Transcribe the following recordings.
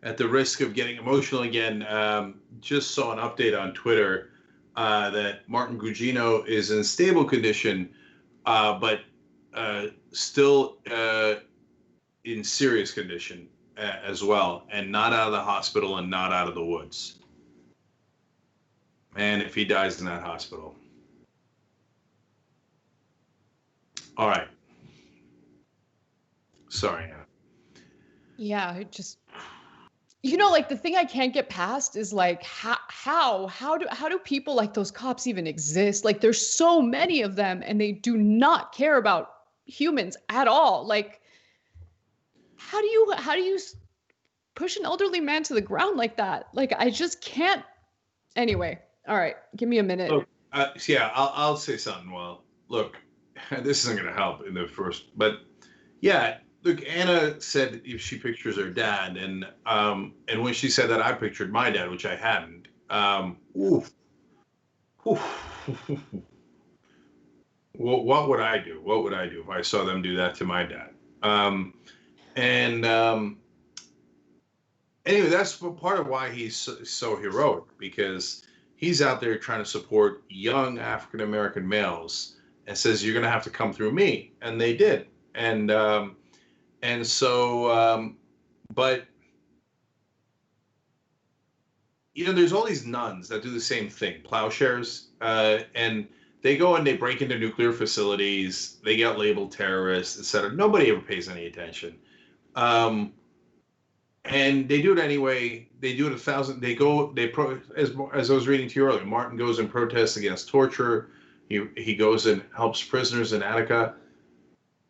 at the risk of getting emotional again, just saw an update on Twitter that Martin Gugino is in stable condition, but still in serious condition as well, and not out of the hospital and not out of the woods. And if he dies in that hospital. All right. Sorry, Anna. Yeah, it just, like the thing I can't get past is like how do people like those cops even exist? Like there's so many of them and they do not care about humans at all. Like how do you push an elderly man to the ground like that? Like I just can't. Anyway, all right, give me a minute. Look, yeah, I'll say something. Well, look, this isn't going to help in the first, but yeah. Look, Anna said if she pictures her dad, and when she said that, I pictured my dad, which I hadn't. What would I do? What would I do if I saw them do that to my dad? Anyway, that's part of why he's so heroic, because he's out there trying to support young African American males, and says you're going to have to come through me, and they did, and so, but, there's all these nuns that do the same thing, plowshares, and they go and they break into nuclear facilities, they get labeled terrorists, etc. Nobody ever pays any attention. And they do it anyway. They do it as I was reading to you earlier, Martin goes and protests against torture. He goes and helps prisoners in Attica.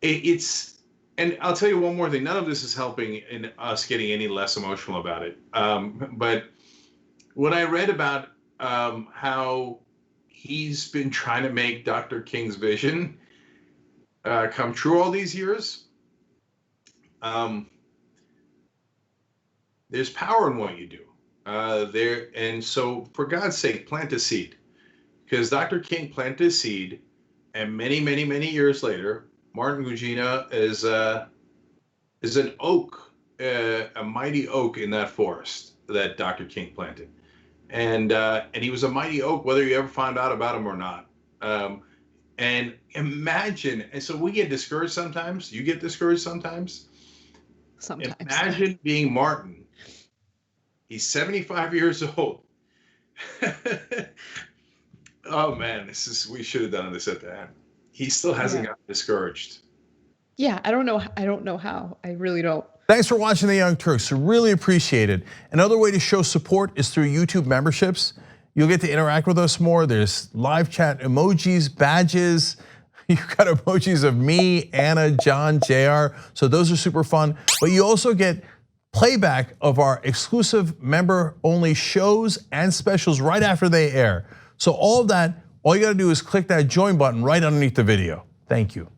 And I'll tell you one more thing. None of this is helping in us getting any less emotional about it. But when I read about how he's been trying to make Dr. King's vision come true all these years, there's power in what you do. And so, for God's sake, plant a seed, because Dr. King planted a seed, and many, many, many years later, Martin Gugino is an oak, a mighty oak in that forest that Dr. King planted, and he was a mighty oak whether you ever found out about him or not. And imagine, and so we get discouraged sometimes. You get discouraged sometimes. Sometimes. Imagine being Martin. He's 75 years old. Oh man, we should have done this at the end. He still hasn't gotten discouraged. Yeah, I don't know how. I really don't. Thanks for watching The Young Turks. We really appreciate it. Another way to show support is through YouTube memberships. You'll get to interact with us more. There's live chat emojis, badges. You've got emojis of me, Anna, John, JR. So those are super fun. But you also get playback of our exclusive member-only shows and specials right after they air. So all of that, all you gotta do is click that join button right underneath the video. Thank you.